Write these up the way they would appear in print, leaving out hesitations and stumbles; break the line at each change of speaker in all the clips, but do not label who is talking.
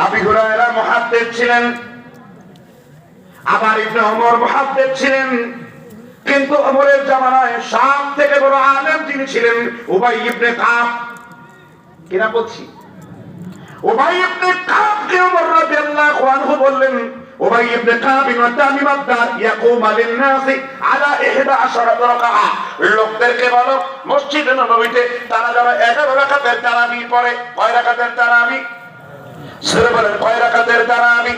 আবু হুরায়রা মুহাদ্দিস ছিলেন, আবার ইবনে ওমর মুহাদ্দিস ছিলেন, কিন্তু ওমরের জামানায় সব থেকে বড় আলেম যিনি ছিলেন উবাই ইবনে কাব। কিনা বলছি, উবাই ইবনে কাবকে ওমর রাদিয়াল্লাহু আনহু বললেন, উবাই ইবনে কাব ইবনে তামিম আদ-দার ইয়াকুম লিন-নাস আলা 11 রাকাআ, লোকদেরকে বলো মসজিদে নববীতে তারা যেন 11 রাকাতের তারাবি পড়ে। কয় রাকাতের তারাবি? সূরা বলেন কয় রাকাতের তারাবি?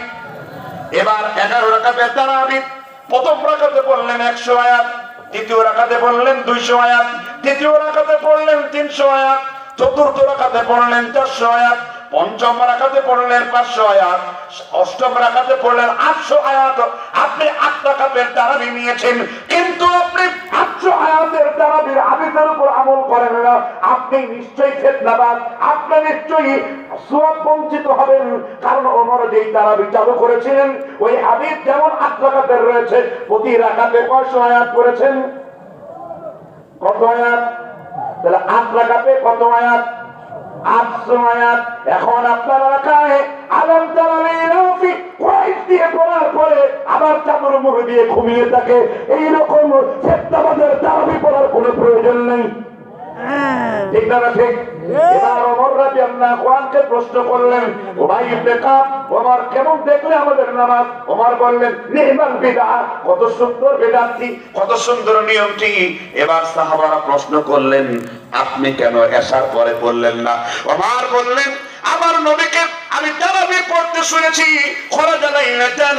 এবার 11 রাকাতের তারাবি। প্রথম রাকাতে পড়লেন 100 আয়াত, দ্বিতীয় রাকাতে পড়লেন 200 আয়াত, তৃতীয় রাকাতে পড়লেন 300 আয়াত, চতুর্থ রাকাতে পড়লেন 400 আয়াত, পঞ্চম রাকাতে পড়লেন 500 আয়াত, অষ্টম রাকাতে পড়লেন 800 আয়াত। আপনি 8 রাকাতের তারাবি নিয়েছেন, কিন্তু আপনি 800 আয়াতের তারাবির হাদিসের উপর আমল করেন না। আপনি নিশ্চয়ই ফিতনাবাজ, আপনি নিশ্চয়ই সওয়াব বঞ্চিত হবেন। কারণ ওমর যেই তারাবি চালু করেছিলেন ওই হাদিস যেমন 8 রাকাতের রয়েছে, প্রতি রাকাতে 500 আয়াত করেছেন। কত আয়াত? তাহলে 8 রাকাতে কত আয়াত? 800 আয়াত। এখন আপনার এলাকায় আলম তারাবি কুরাইশ দিয়ে পড়ার পরে আবার চাদর মুড়ি দিয়ে ঘুমিয়ে থাকে, এইরকম ফিতনাবাজের তারাবি পড়ার কোনো প্রয়োজন নেই। ঠিক না ঠিক? এবার ওমর রাদিয়াল্লাহু আনহু প্রশ্ন করলেন, উবাই ইবনে কাব, ওমর কেমন দেখলে আমাদের নামাজ? ওমর বললেন, নি'মাল বিদআহ, কত সুন্দর বিদআতটি, কত সুন্দর নিয়মটি। এবার সাহাবারা প্রশ্ন করলেন, আপনি কেন এশার পরে পড়লেন না? ওমর বললেন, আমার নবীকে আমি তারাবি পড়তে শুনেছি খরাজালাইলাতান,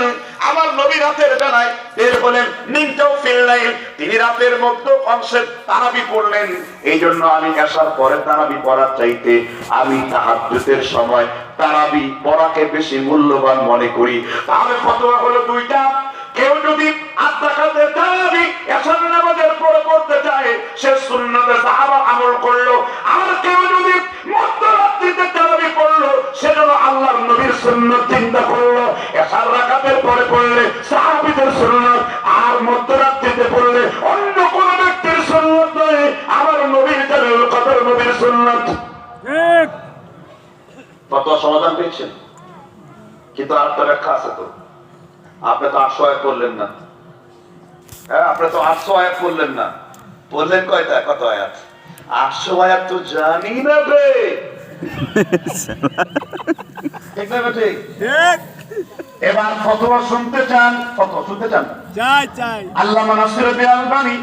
আমার নবী রাতের বেলায় বের হলেন, নিনতাও ফিল্লাইল, তিনি রাতের মধ্য অংশে তারাবি পড়লেন। এই জন্য আমি এশার পরে তারাবি পড়ার চাইতে আমি তাহাজ্জুদের সময় তারাবি পড়াকে বেশি মূল্যবান মনে করি। তাহলে ফতোয়া হলো দুইটা। কেউ যদি 8 রাকাতের তারাবি এশার নামাজের পরে পড়তে চায়, সে সুন্নতে সাহাবা আমল করলো। আর কেউ যদি মধ্যরাত্রিতে তারাবি পড়লো, সেজন্য আল্লাহর নবীর সুন্নাত চিন্তা করলো। এশার রাকাতের পরে পড়লে সাহাবীদের সুন্নাত, আর মধ্যরাত্রিতে পড়লে অন্য কোন ব্যক্তির সুন্নাত নয়, আমার নবীর জালাল কদর নবীর সুন্নাত। ঠিক ফতোয়া সমাধান পেয়েছেন? কিন্তু আরেকটা ব্যাখ্যা আছে তো, আপনি তো 800 আয়াত পড়লেন না। হ্যাঁ, আপনি তো 800 আয়াত পড়লেন না, পড়লেন কয়টা? কত আয়াত? 800 আয়াত তো জানি না রে। ঠিক না ঠিক? ঠিক। এবার ফতোয়া শুনতে চান? ফতোয়া শুনতে চান? চাই চাই। আল্লামা নাসিরউদ্দিন আলবানী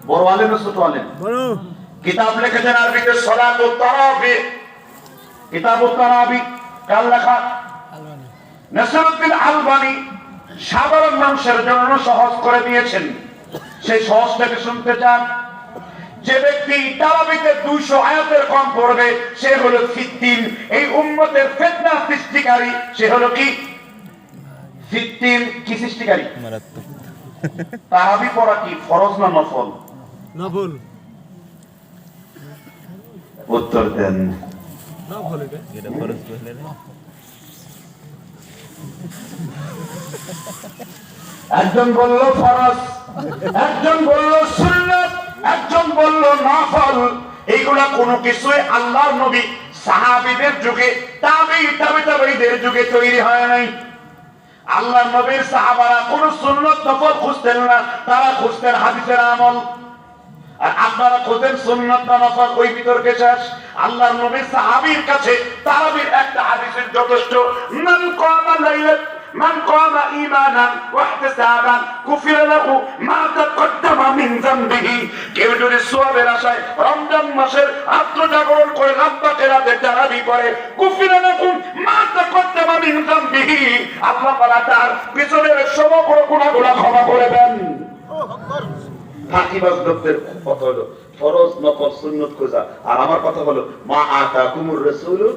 বড় আলেম, ছোট আলেম, বড় কিতাব লিখেছেন আরবিতে, সলাতুত তারাবি, কিতাবুত তারাবি। কার লেখা? আলবানী, নাসিরউদ্দিন আলবানী। সাধারণ মানুষের জন্য সহজ করে দিয়েছেন, সেই সহজটাকে শুনতে চান? যে ব্যক্তি তারাবিতে 200 আয়াতের কম পড়বে সে হলো ফিতনিন, এই উম্মতের ফিতনা সৃষ্টিকারী। সে হলো কি? ফিতনিন। কি সৃষ্টিকারী? তারাবি পড়া কি ফরজ না নফল? নফল। উত্তর দেন। নফল। এটা ফরজ বললেন। একজন বলল ফরজ, একজন বলল সুন্নাত, একজন বলল নফল। এইগুলা কোনো কিছুই আল্লাহর নবী সাহাবীদের যুগে, তাবেঈদের যুগে তৈরি হয় নাই। আল্লাহর নবীর সাহাবারা কোন সুন্নাত নফল খুঁজতেন না, তারা খুঁজতেন হাদিসের আমল। আর আপনারা খোঁজেন সুন্নাত না নফল, ওই বিতর্কে শেষ। আল্লাহর নবীর সাহাবীর কাছে তারাবির একটা হাদিসের যথেষ্ট। মান কামা লাইলাত মান কামা ঈমানান ওয়া ইহতিসাবান কুফিরা লাহু মা তাকদ্দামা মিন যামবিহি। কেউ যদি সওয়াবের আশায় রমজান মাসের রাত্র জাগরণ করে রাতে রাতে তারাবি পড়ে, কুফিরা লাহু মা তাকদ্দামা মিন যামবিহি, আল্লাহ তাআলা তার পিছনের সমগ্র গুনাহগুলো ক্ষমা করে দেন। ফাঁকিবাজ লোকদের কথা হলো ফরজ নফল সুন্নাত খোঁজা, আর আমার কথা হলো মা আতাকুমুর রাসূলু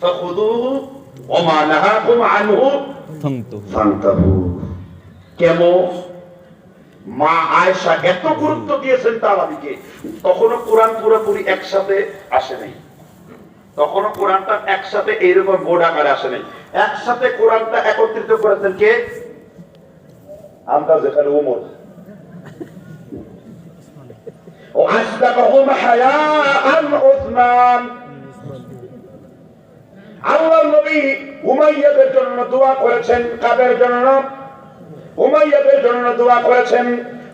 ফাখুযুহু ওয়া মা নাহাকুম আনহু ফান্তাহু। কেমন মা আয়েশা এত গুরুত্ব দিয়েছেন তারাবিকে, তখনও কোরআন পুরোপুরি একসাথে আসে নাই, তখনও কোরআনটা একসাথে এইরকম বোর্ড আকারে আসে নাই। একসাথে কোরআনটা একত্রিত করেছেন কে? আমরা যেখানে ওমর। وأصدقهم حياء عثمان। আল্লাহর নবী উমাইয়াদের জন্য দোয়া করেছেন। কাদের জন্য? উমাইয়াদের জন্য দোয়া করেছেন।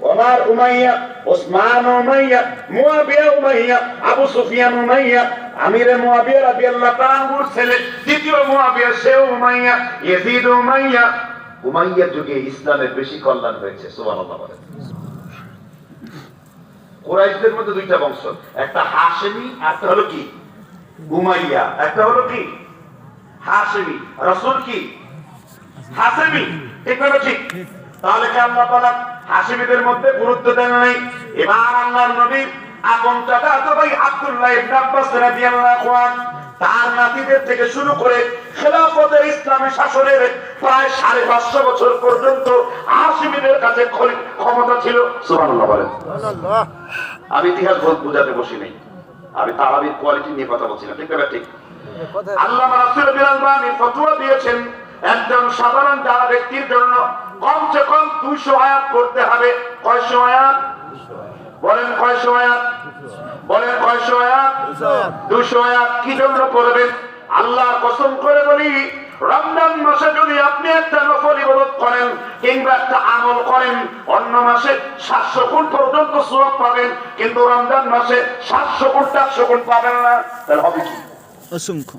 Omar Umayya, Osman Umayya, Muawiya Umayya, Abu Sufyan Umayya, আমিরে মুয়াবিয়া রাদিয়াল্লাহু তাআলা আনহুর ছেলে দ্বিতীয় মুয়াবিয়া সেও উমাইয়া, ইয়াজিদ উমাইয়া। উমাইয়ার যুগে ইসলামের বেশি কল্যাণ হয়েছে। সুবহানাল্লাহ বলেন। কুরাইশদের মধ্যে দুইটা বংশ, একটা হাশেমি, একটা হলো কি উমাইয়া, একটা হলো কি হাশেমি। রাসূল কি হাশেমি, ঠিক না ঠিক? তাহলে কি আল্লাহ তাআলা হাশেমিদের মধ্যে গুরুত্ব দেন নাই? এবার আল্লাহর নবী আপন চাচাতো ভাই আব্দুল্লাহ ইবনে আব্বাস রাদিয়াল্লাহু আনহু তার নাতিদের থেকে শুরু করে খেলাফতের ইসলামী শাসনের প্রায় 550 বছর পর্যন্ত হাশেমিদের কাছে ক্ষমতা ছিল। সুবহানাল্লাহ বলেন। সুবহানাল্লাহ। আমি ইতিহাস বোঝাতে বসি নাই, আমি তারাবির কোয়ালিটি নিয়ে কথা বলছি না, ঠিক না ঠিক? আল্লামা রাসূল বিন আলবানী ফতোয়া দিয়েছেন একজন সাধারণ যারা ব্যক্তির জন্য কমসে কম 200 আয়াত পড়তে হবে। কয়শো আয়াত? বলেন কয়শো আয়াত? বলেন কয়শো আয়াত? 200 আয়াত। কি জন্য পড়বেন? আল্লাহ কসম করে বলি, রমজান মাসে যদি আপনি একটা নফল ইবাদত করেন কিংবা একটা আমল করেন, অন্য মাসে 700 গুণ পর্যন্ত সওয়াব পাবেন, কিন্তু রমজান মাসে 700 গুণ 400 গুণ পাবেন না। তাহলে হবে কি? অসংখ্য।